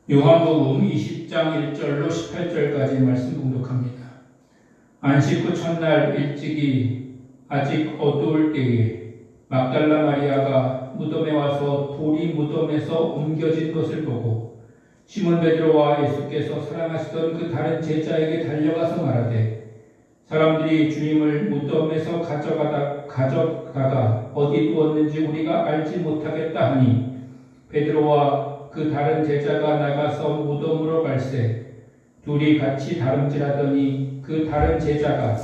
요한복음 20장 1절로 18절까지 말씀 공독합니다. 안식 후 첫날 일찍이 아직 어두울 때에 막달라 마리아가 무덤에 와서 돌이 무덤에서 옮겨진 것을 보고 시몬 베드로와 예수께서 사랑하시던 그 다른 제자에게 달려가서 말하되 사람들이 주님을 무덤에서 가져가다가 어디 두었는지 우리가 알지 못하겠다 하니 베드로와 그 다른 제자가 나가서 무덤으로 갈새 둘이 같이 다름질하더니 그 다른 제자가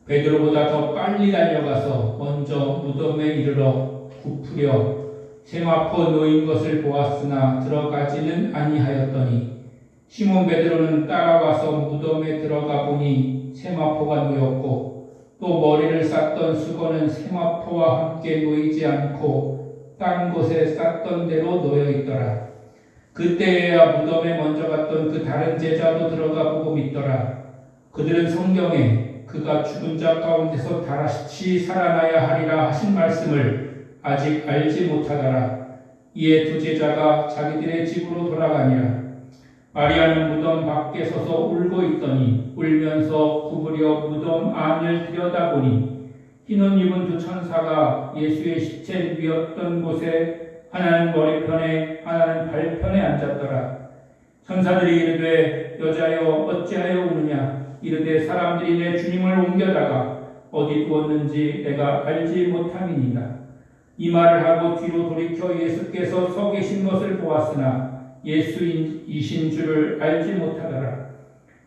베드로보다 더 빨리 달려가서 먼저 무덤에 이르러 굽으려 세마포 놓인 것을 보았으나 들어가지는 아니하였더니 시몬 베드로는 따라가서 무덤에 들어가 보니 세마포가 놓였고 또 머리를 쌌던 수건은 세마포와 함께 놓이지 않고 딴 곳에 쌌던 대로 놓여 있더라. 그때야 무덤에 먼저 갔던 그 다른 제자도 들어가 보고 믿더라. 그들은 성경에 그가 죽은 자 가운데서 다시 살아나야 하리라 하신 말씀을 아직 알지 못하더라. 이에 두 제자가 자기들의 집으로 돌아가니라. 마리아는 무덤 밖에 서서 울고 있더니 울면서 구부려 무덤 안을 들여다보니 흰 옷 입은 두 천사가 예수의 시체를 위었던 곳에 하나는 머리편에 하나는 발편에 앉았더라. 천사들이 이르되 여자여 어찌하여 우느냐 이르되 사람들이 내 주님을 옮겨다가 어디 두었는지 내가 알지 못함이니라. 이 말을 하고 뒤로 돌이켜 예수께서 서 계신 것을 보았으나 예수이신 줄을 알지 못하더라.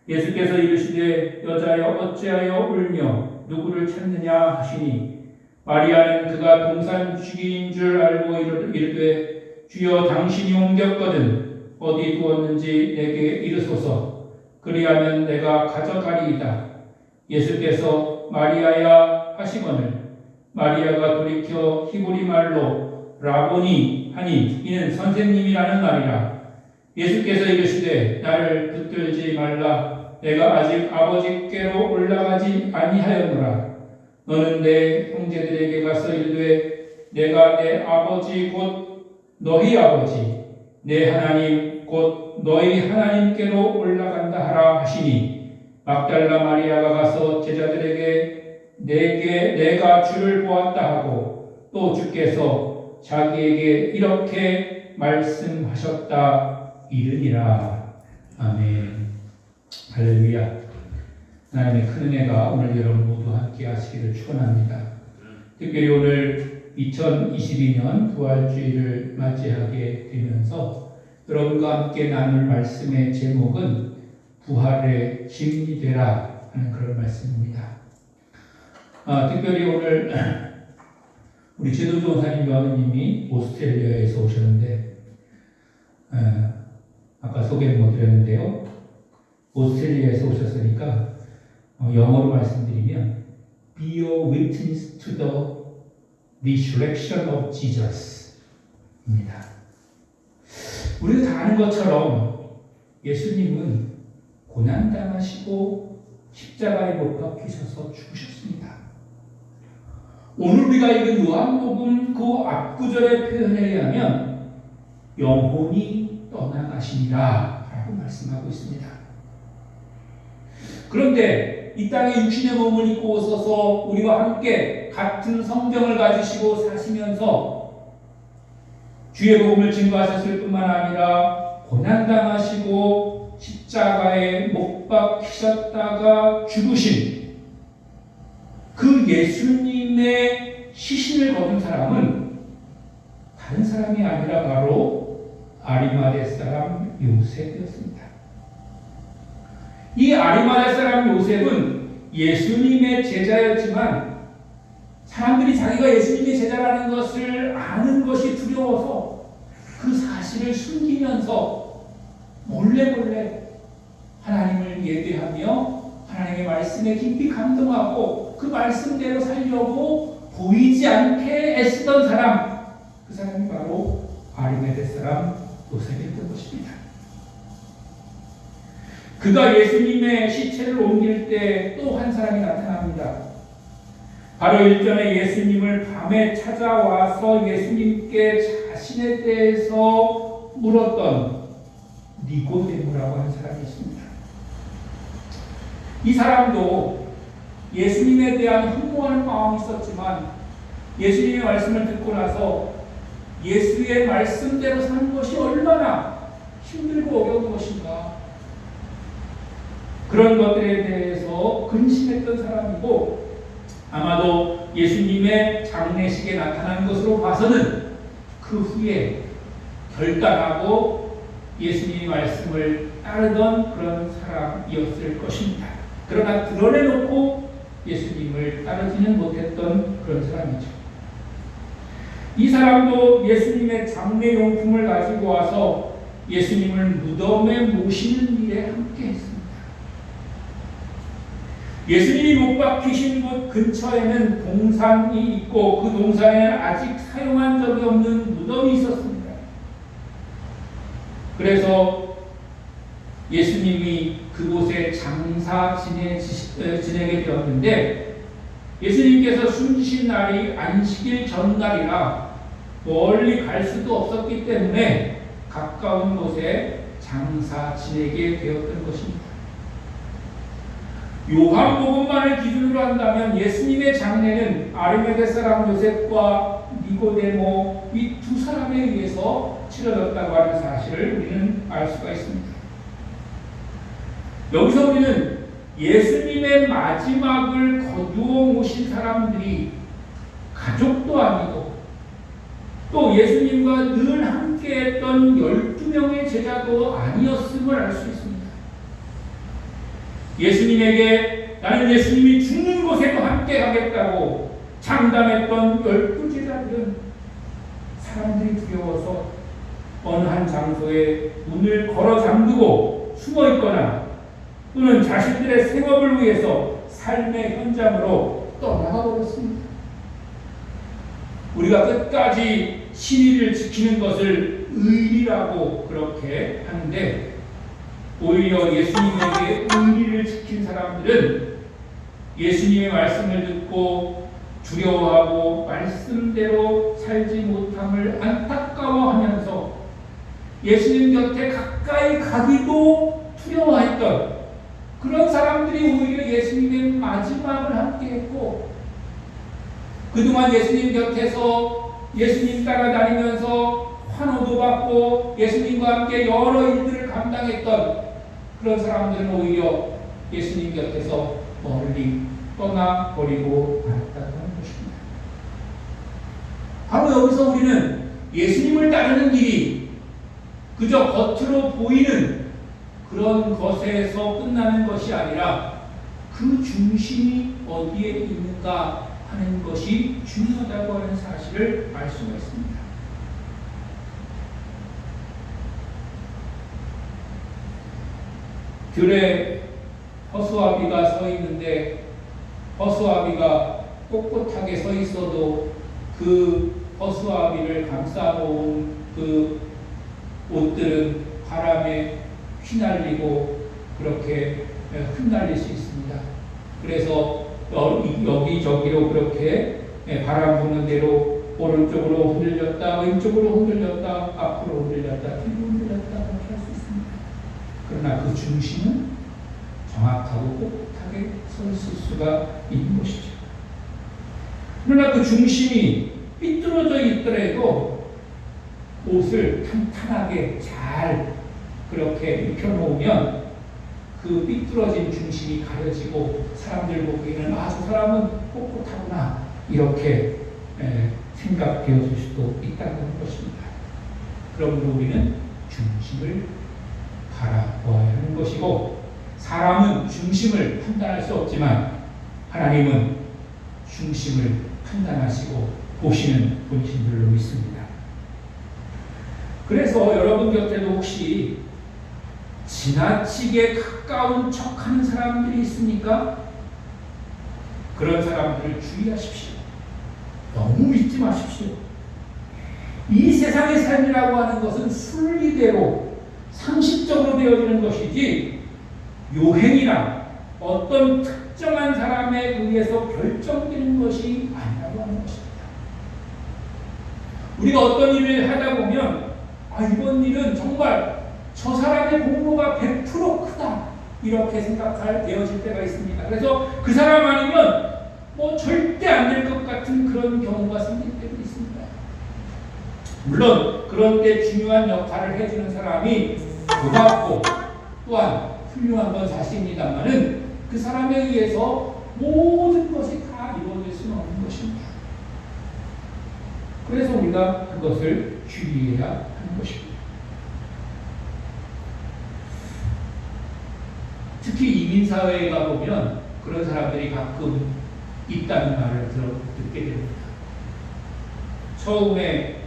예수께서 이르시되 여자여 어찌하여 울며 누구를 찾느냐 하시니 마리아는 그가 동산주기인 줄 알고 이르되 주여 당신이 옮겼거든 어디 두었는지 내게 이르소서 그리하면 내가 가져가리이다. 예수께서 마리아야 하시거늘 마리아가 돌이켜 히브리 말로 라보니 하니 이는 선생님이라는 말이라. 예수께서 이르시되 나를 붙들지 말라. 내가 아직 아버지께로 올라가지 아니하였노라. 너는 내 형제들에게 가서 이르되 내가 내 아버지 곧 너희 아버지 내 하나님 곧 너희 하나님께로 올라간다 하라 하시니 막달라 마리아가 가서 제자들에게 내가 주를 보았다 하고 또 주께서 자기에게 이렇게 말씀하셨다 이르니라. 아멘. 할렐루야. 하나님의 큰 은혜가 오늘 여러분 모두 함께 하시기를 축원합니다. 특별히 오늘 2022년 부활주의를 맞이하게 되면서 여러분과 함께 나눌 말씀의 제목은 부활의 증인이 되라 하는 그런 말씀입니다. 특별히 오늘 우리 제도조사님 여사님이 오스트레일리아에서 오셨는데 아까 소개를 못 드렸는데요. 오스트레일리아에서 오셨으니까 영어로 말씀드리면 Be a witness to the resurrection of Jesus 입니다. 우리가 다 아는 것처럼 예수님은 고난당하시고 십자가에 못 박히셔서 죽으셨습니다. 오늘 우리가 읽은 요한복음 그 앞구절의 표현에 의하면 영혼이 떠나가시니라 라고 말씀하고 있습니다. 그런데 이 땅에 육신의 몸을 입고 오셔서 우리와 함께 같은 성경을 가지시고 사시면서 주의 복음을 증거하셨을 뿐만 아니라 고난당하시고 십자가에 못 박히셨다가 죽으신 그 예수님의 시신을 거둔 사람은 다른 사람이 아니라 바로 아리마대 사람 요셉이었습니다. 이 아리마대 사람 요셉은 예수님의 제자였지만 사람들이 자기가 예수님의 제자라는 것을 아는 것이 두려워서 그 사실을 숨기면서 몰래 하나님을 예배하며 하나님의 말씀에 깊이 감동하고 그 말씀대로 살려고 보이지 않게 애쓰던 사람, 그 사람이 바로 아리마대 사람 요셉이었던 것입니다. 그가 예수님의 시체를 옮길 때 또 한 사람이 나타납니다. 바로 일전에 예수님을 밤에 찾아와서 예수님께 자신에 대해서 물었던 니고데모라고 하는 사람이 있습니다. 이 사람도 예수님에 대한 흠모하는 마음이 있었지만 예수님의 말씀을 듣고 나서 예수의 말씀대로 사는 것이 얼마나 힘들고 어려운 것인가, 그런 것들에 대해서 근심했던 사람이고, 아마도 예수님의 장례식에 나타난 것으로 봐서는 그 후에 결단하고 예수님의 말씀을 따르던 그런 사람이었을 것입니다. 그러나 드러내놓고 예수님을 따르지는 못했던 그런 사람이죠. 이 사람도 예수님의 장례용품을 가지고 와서 예수님을 무덤에 모시는 일에 함께 했습니다. 예수님이 못 박히신 곳 근처에는 동산이 있고 그 동산에는 아직 사용한 적이 없는 무덤이 있었습니다. 그래서 예수님이 그곳에 장사 지내게 되었는데, 예수님께서 숨지신 날이 안식일 전날이라 멀리 갈 수도 없었기 때문에 가까운 곳에 장사 지내게 되었던 것입니다. 요한복음만을 기준으로 한다면 예수님의 장례는 아리마대 사람 요셉과 니고데모 이 두 사람에 의해서 치러졌다고 하는 사실을 우리는 알 수가 있습니다. 여기서 우리는 예수님의 마지막을 거두어 모신 사람들이 가족도 아니고 또 예수님과 늘 함께했던 12명의 제자도 아니었음을 알 수 있습니다. 예수님에게 나는 예수님이 죽는 곳에도 함께 가겠다고 장담했던 12제자들은 사람들이 두려워서 어느 한 장소에 문을 걸어 잠그고 숨어 있거나 또는 자신들의 생업을 위해서 삶의 현장으로 떠나가 버렸습니다. 우리가 끝까지 신의를 지키는 것을 의리라고 그렇게 하는데, 오히려 예수님에게 의리를 지킨 사람들은 예수님의 말씀을 듣고 두려워하고 말씀대로 살지 못함을 안타까워하면서 예수님 곁에 가까이 가기도 두려워했던 그런 사람들이 오히려 예수님의 마지막을 함께했고, 그동안 예수님 곁에서 예수님 따라다니면서 환호도 받고 예수님과 함께 여러 일들을 감당했던 그런 사람들은 오히려 예수님 곁에서 멀리 떠나버리고 말았다는 것입니다. 바로 여기서 우리는 예수님을 따르는 길이 그저 겉으로 보이는 그런 것에서 끝나는 것이 아니라 그 중심이 어디에 있는가 하는 것이 중요하다고 하는 사실을 알 수가 있습니다. 들에 허수아비가 서 있는데 허수아비가 꼿꼿하게 서 있어도 그 허수아비를 감싸놓은 그 옷들은 바람에 휘날리고 그렇게 흩날릴 수 있습니다. 그래서 여기저기로 그렇게 바람 부는 대로 오른쪽으로 흔들렸다, 왼쪽으로 흔들렸다, 앞으로 흔들렸다, 뒤로 흔들렸다 그렇게 할 수 있습니다. 그러나 그 중심은 정확하고 꼿꼿하게 서 있을 수가 있는 것이죠. 그러나 그 중심이 삐뚤어져 있더라도 옷을 탄탄하게 잘 그렇게 입혀놓으면 그 삐뚤어진 중심이 가려지고 사람들 보기에는 저 사람은 꼿꼿하구나 이렇게 생각되어질 수도 있다는 것입니다. 그러므로 우리는 중심을 바라보아야 하는 것이고, 사람은 중심을 판단할 수 없지만 하나님은 중심을 판단하시고 보시는 분이신 줄로 믿습니다. 그래서 여러분 곁에도 혹시 지나치게 가까운 척하는 사람들이 있습니까? 그런 사람들을 주의하십시오. 너무 믿지 마십시오. 이 세상의 삶이라고 하는 것은 순리대로 상식적으로 되어지는 것이지 요행이나 어떤 특정한 사람에 의해서 결정되는 것이 아니라고 하는 것입니다. 우리가 어떤 일을 하다 보면 이번 일은 정말 저 사람의 공로가 100% 크다 이렇게 생각할 되어질 때가 있습니다. 그래서 그 사람 아니면 뭐 절대 안 될 것 같은 그런 경우가 생길 때도 있습니다. 물론 그런 때 중요한 역할을 해주는 사람이 고맙고 또한 훌륭한 건 사실입니다만은 그 사람에 의해서 모든 것이 다 이루어질 수는 없는 것입니다. 그래서 우리가 그것을 주의해야 하는 것입니다. 특히 이민사회에 가보면 그런 사람들이 가끔 있다는 말을 듣게 됩니다. 처음에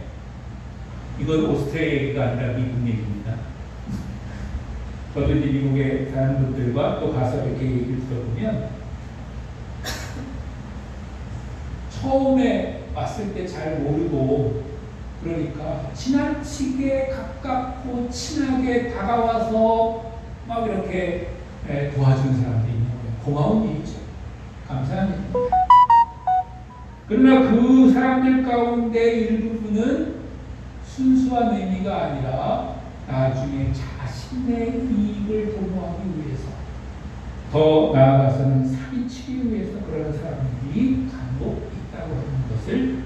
이건 오스트리아 얘기가 아니라 미국 얘기입니다. 저도 이제 미국에 사는 분들과 또 가서 이렇게 얘기를 들어보면 처음에 왔을 때 잘 모르고 그러니까 지나치게 가깝고 친하게 다가와서 막 이렇게 도와주는 사람들이 있는 거예요. 고마운 일이죠. 감사한 일입니다. 그러나 그 사람들 가운데 일부분은 순수한 의미가 아니라 나중에 자신의 이익을 도모하기 위해서 더 나아가서는 사기치기 위해서 그런 사람들이 간혹 있다고 하는 것을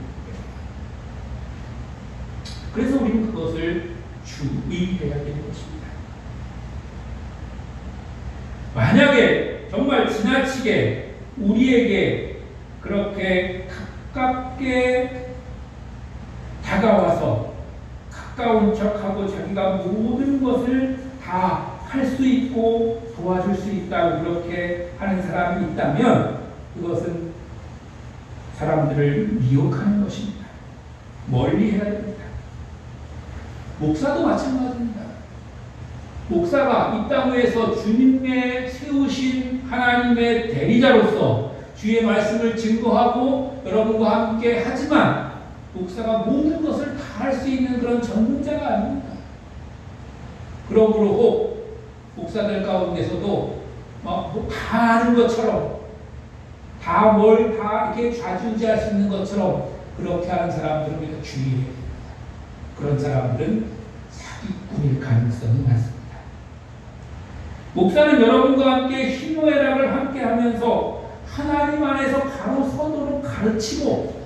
그래서 우리는 그것을 주의해야 되는 것입니다. 만약에 정말 지나치게 우리에게 그렇게 가깝게 다가와서 가까운 척하고 자기가 모든 것을 다 할 수 있고 도와줄 수 있다고 그렇게 하는 사람이 있다면 그것은 사람들을 미혹하는 것입니다. 멀리 해야 됩니다. 목사도 마찬가지입니다. 목사가 이 땅 위에서 주님의 세우신 하나님의 대리자로서 주의 말씀을 증거하고 여러분과 함께 하지만 목사가 모든 것을 다 할 수 있는 그런 전문자가 아닙니다. 그러므로 혹 목사들 가운데서도 막 다 아는 것처럼 다 뭘 다 이렇게 좌지우지할 수 있는 것처럼 그렇게 하는 사람들은 우리가 주의해야 됩니다. 그런 사람들은 사기꾼일 가능성이 많습니다. 목사는 여러분과 함께 희노애락을 함께 하면서 하나님 안에서 바로 서도록 가르치고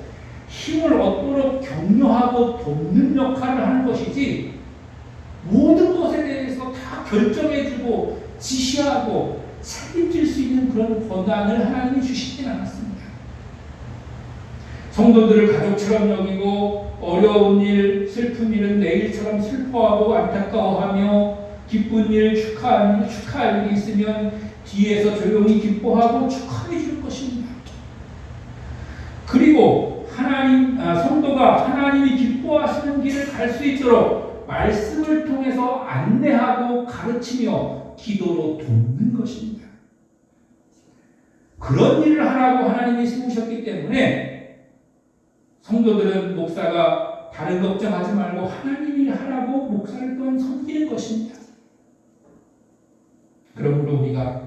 힘을 얻도록 격려하고 돕는 역할을 하는 것이지 모든 것에 대해서 다 결정해주고 지시하고 책임질 수 있는 그런 권한을 하나님이 주시진 않았습니다. 성도들을 가족처럼 여기고 어려운 일, 슬픈 일은 내일처럼 슬퍼하고 안타까워하며 기쁜 일, 축하할 일이 있으면 뒤에서 조용히 기뻐하고 축하해 줄 것입니다. 그리고 성도가 하나님이 기뻐하시는 길을 갈 수 있도록 말씀을 통해서 안내하고 가르치며 기도로 돕는 것입니다. 그런 일을 하라고 하나님이 세우셨기 때문에 성도들은 목사가 다른 걱정하지 말고 하나님 일 하라고 목사를 또한 섬기는 것입니다. 그러므로 우리가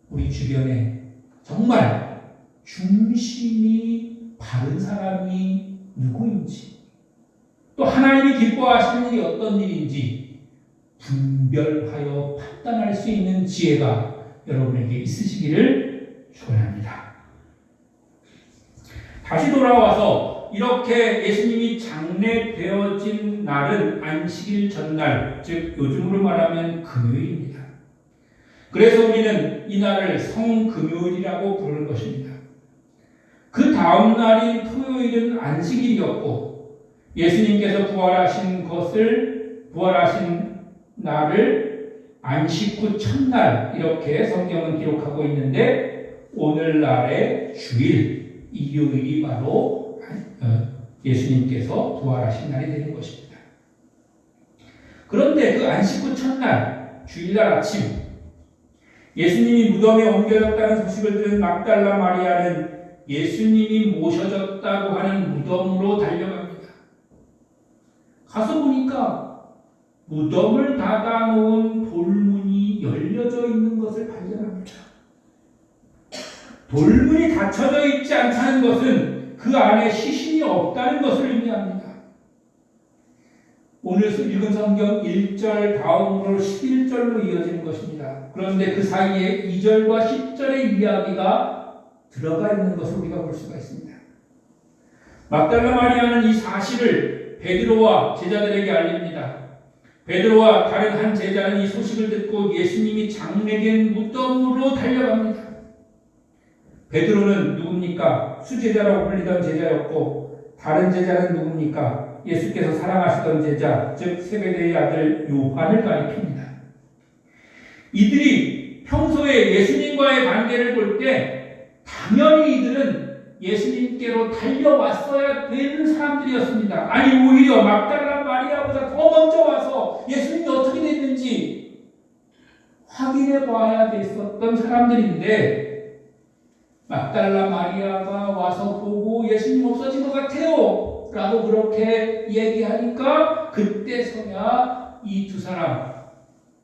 우리 주변에 정말 중심이 바른 사람이 누구인지 또 하나님이 기뻐하시는 일이 어떤 일인지 분별하여 판단할 수 있는 지혜가 여러분에게 있으시기를 축원합니다. 다시 돌아와서 이렇게 예수님이 장례되어진 날은 안식일 전날, 즉 요즘으로 말하면 금요일입니다. 그래서 우리는 이 날을 성금요일이라고 부르는 것입니다. 그 다음 날인 토요일은 안식일이었고 예수님께서 부활하신 날을 안식 후 첫날 이렇게 성경은 기록하고 있는데 오늘날의 주일, 일요일이 바로 예수님께서 부활하신 날이 되는 것입니다. 그런데 그 안식 후 첫날, 주일날 아침 예수님이 무덤에 옮겨졌다는 소식을 들은 막달라 마리아는 예수님이 모셔졌다고 하는 무덤으로 달려갑니다. 가서 보니까 무덤을 닫아놓은 돌문이 열려져 있는 것을 발견합니다. 돌문이 닫혀져 있지 않다는 것은 그 안에 시신이 없다는 것을 의미합니다. 오늘 읽은 성경 1절 다음으로 11절로 이어지는 것입니다. 그런데 그 사이에 2절과 10절의 이야기가 들어가 있는 것을 우리가 볼 수가 있습니다. 막달라 마리아는 이 사실을 베드로와 제자들에게 알립니다. 베드로와 다른 한 제자는 이 소식을 듣고 예수님이 장례된 무덤으로 달려갑니다. 베드로는 누굽니까? 수제자라고 불리던 제자였고, 다른 제자는 누굽니까? 예수께서 사랑하시던 제자, 즉 세베대의 아들 요한을 가리킵니다. 이들이 평소에 예수님과의 관계를 볼 때 당연히 이들은 예수님께로 달려왔어야 되는 사람들이었습니다. 아니 오히려 막달라 마리아보다 더 먼저 와서 예수님이 어떻게 됐는지 확인해 봐야 됐었던 사람들인데, 막달라 마리아가 와서 보고 예수님 없어진 것 같아요 라고 그렇게 얘기하니까 그때서야 이 두 사람,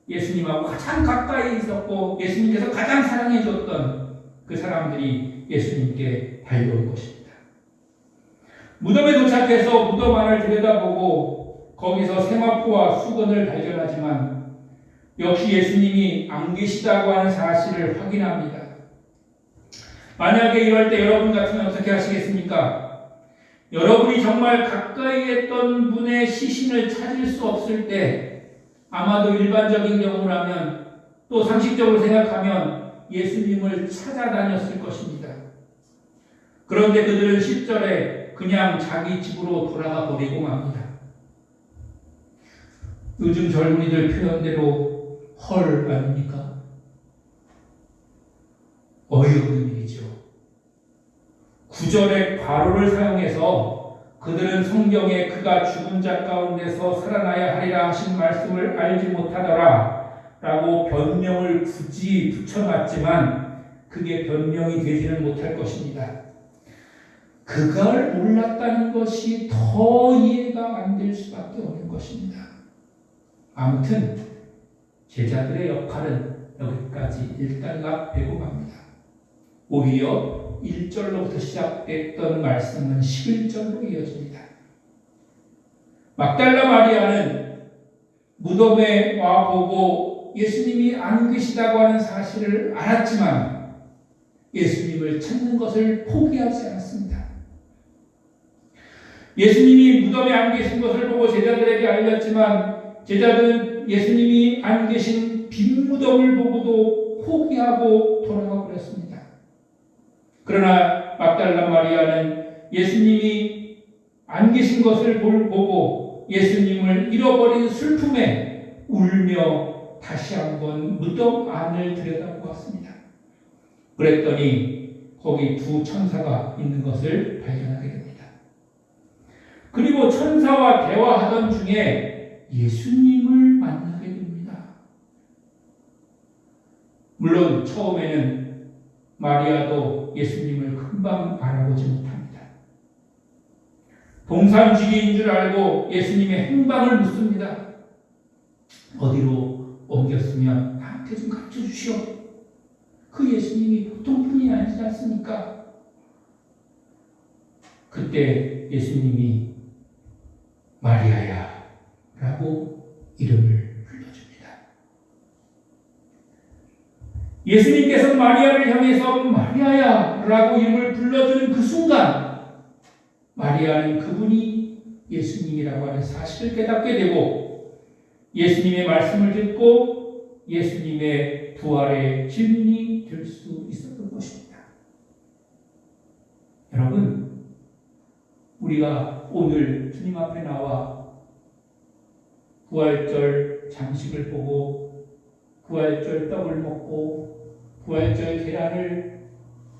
예수님하고 가장 가까이 있었고 예수님께서 가장 사랑해 줬던 그 사람들이 예수님께 달려온 것입니다. 무덤에 도착해서 무덤 안을 들여다보고 거기서 세마포와 수건을 발견하지만 역시 예수님이 안 계시다고 하는 사실을 확인합니다. 만약에 이럴 때 여러분 같으면 어떻게 하시겠습니까? 여러분이 정말 가까이 했던 분의 시신을 찾을 수 없을 때 아마도 일반적인 경우라면 또 상식적으로 생각하면 예수님을 찾아다녔을 것입니다. 그런데 그들은 10절에 그냥 자기 집으로 돌아가 버리고 맙니다. 요즘 젊은이들 표현대로 헐 아닙니까? 어이없는 일이죠. 9절의 괄호를 사용해서 그들은 성경에 그가 죽은 자 가운데서 살아나야 하리라 하신 말씀을 알지 못하더라 라고 변명을 굳이 붙여놨지만 그게 변명이 되지는 못할 것입니다. 그걸 몰랐다는 것이 더 이해가 안 될 수밖에 없는 것입니다. 아무튼 제자들의 역할은 여기까지 일단락되고 맙니다. 오히려 1절로부터 시작됐던 말씀은 11절로 이어집니다. 막달라 마리아는 무덤에 와보고 예수님이 안 계시다고 하는 사실을 알았지만 예수님을 찾는 것을 포기하지 않았습니다. 예수님이 무덤에 안 계신 것을 보고 제자들에게 알렸지만 제자들은 예수님이 안 계신 빈 무덤을 보고도 포기하고 돌아가 버렸습니다. 그러나 막달라 마리아는 예수님이 안 계신 것을 보고 예수님을 잃어버린 슬픔에 울며 다시 한번 무덤 안을 들여다보았습니다. 그랬더니 거기 두 천사가 있는 것을 발견하게 됩니다. 그리고 천사와 대화하던 중에 예수님을 만나게 됩니다. 물론 처음에는 마리아도 예수님을 금방 알아보지 못합니다. 동산지기인 줄 알고 예수님의 행방을 묻습니다. 어디로 옮겼으면 나한테 좀 가르쳐 주시오. 그 예수님이 보통 분이 아니지 않습니까? 그때 예수님이 마리아야 라고 이름을 불러줍니다. 예수님께서 마리아를 향해서 마리아야 라고 이름을 불러주는 그 순간 마리아는 그분이 예수님이라고 하는 사실을 깨닫게 되고 예수님의 말씀을 듣고 예수님의 부활의 증인이 될 수 있었던 것입니다. 여러분, 우리가 오늘 주님 앞에 나와 부활절 장식을 보고 부활절 떡을 먹고 부활절 계란을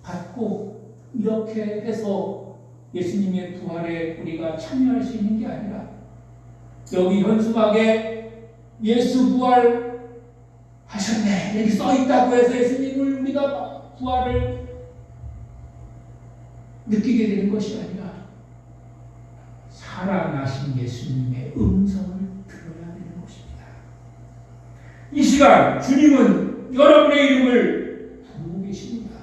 받고 이렇게 해서 예수님의 부활에 우리가 참여할 수 있는 게 아니라 여기 현수막에 예수 부활 하셨네 여기 써있다고 해서 예수님을 우리가 부활을 느끼게 되는 것이 아니라 살아나신 예수님의 음성을 들어야 되는 것입니다. 이 시간 주님은 여러분의 이름을 부르고 계십니다.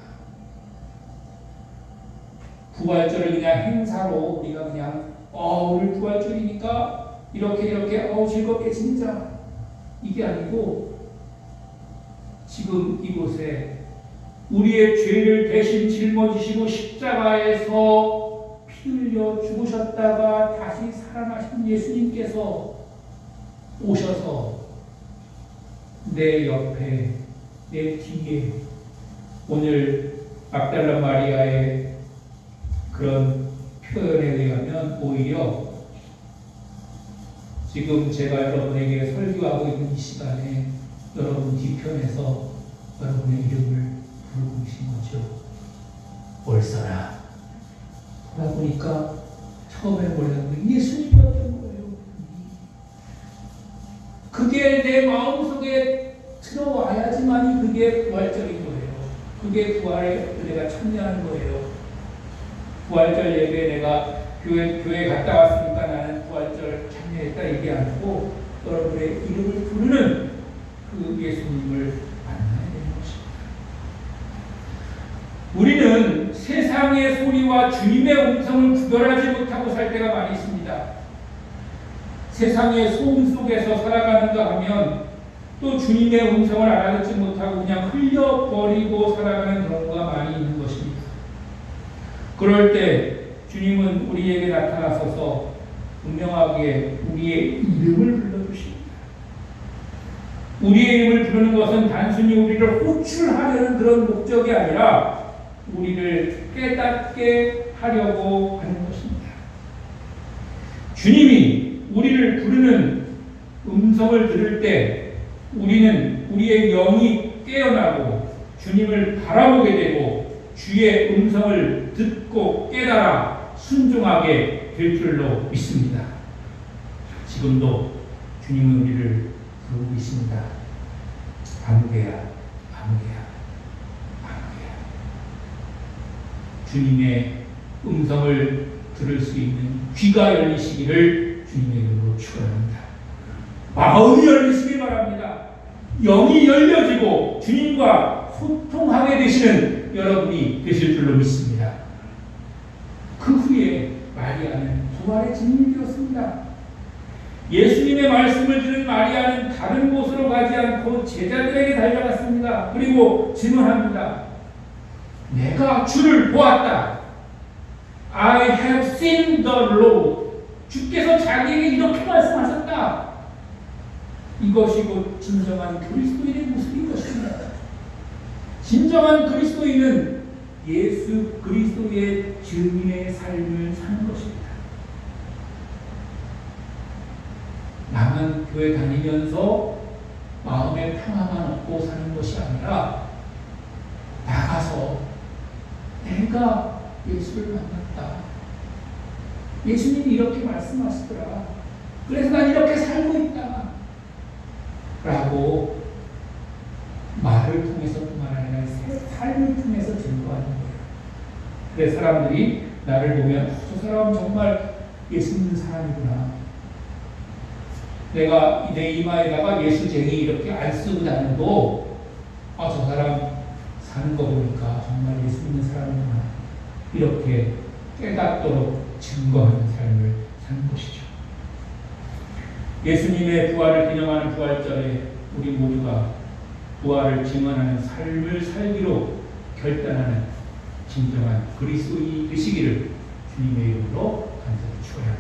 부활절을 그냥 행사로 우리가 그냥 오늘 부활절이니까 이렇게 즐겁게 진짜 이게 아니고 지금 이곳에 우리의 죄를 대신 짊어지시고 십자가에서 피 흘려 죽으셨다가 다시 살아나신 예수님께서 오셔서 내 옆에 내 뒤에 오늘 막달라 마리아의 그런 표현에 의하면 오히려 지금 제가 여러분에게 설교하고 있는 이 시간에 여러분 뒤편에서 여러분의 이름을 부르고 계신 거죠. 올서라. 돌아보니까 처음에 몰랐는데 예수님이었던 거예요. 그게 내 마음속에 들어와야지만이 그게 부활절인 거예요. 그게 부활에 내가 참여하는 거예요. 부활절 예배에 내가 교회 갔다 왔으니까 나는 부활절 참여했다 이게 아니고 여러분의 이름을 부르는 그 예수님을 만나야 되는 것입니다. 우리는 세상의 소리와 주님의 음성을 구별하지 못하고 살 때가 많이 있습니다. 세상의 소음 속에서 살아가는가 하면 또 주님의 음성을 알아듣지 못하고 그냥 흘려버리고 살아가는 경우가 많이 있는 것입니다. 그럴 때 주님은 우리에게 나타나셔서 분명하게 우리의 이름을 불러주십니다. 우리의 이름을 부르는 것은 단순히 우리를 호출하려는 그런 목적이 아니라 우리를 깨닫게 하려고 하는 것입니다. 주님이 우리를 부르는 음성을 들을 때 우리는 우리의 영이 깨어나고 주님을 바라보게 되고 주의 음성을 듣고 깨달아 순종하게 될 줄로 믿습니다. 지금도 주님은 우리를 부르고 있습니다. 아무개야, 아무개야, 아무개야. 주님의 음성을 들을 수 있는 귀가 열리시기를 주님의 이름으로 축원합니다. 마음이 열리시길 바랍니다. 영이 열려지고 주님과 소통하게 되시는 여러분이 되실 줄로 믿습니다. 그 후에 마리아는 부활의 증인이 되었습니다. 예수님의 말씀을 들은 마리아는 다른 곳으로 가지 않고 제자들에게 달려갔습니다. 그리고 질문합니다. 내가 주를 보았다. I have seen the Lord. 주께서 자기에게 이렇게 말씀하셨다. 이것이 곧 진정한 그리스도인의 모습인 것입니다. 진정한 그리스도인은 예수 그리스도의 증인의 삶을 사는 것입니다. 나만 교회 다니면서 마음의 평화만 얻고 사는 것이 아니라 나가서 내가 예수를 만났다. 예수님이 이렇게 말씀하시더라. 그래서 난 이렇게 살고 있다. 라고 말을 통해서뿐만 아니라 삶을 통해서 증거하는 거예요. 그래서 사람들이 나를 보면 저 사람 정말 예수 믿는 사람이구나. 내가 내 이마에다가 예수쟁이 이렇게 안 쓰고 다녀도 저 사람 사는 거 보니까 정말 예수 믿는 사람이구나. 이렇게 깨닫도록 증거하는 삶을 사는 것이죠. 예수님의 부활을 기념하는 부활절에 우리 모두가 부활을 증언하는 삶을 살기로 결단하는 진정한 그리스도인이 되시기를 주님의 이름으로 간절히 축원합니다.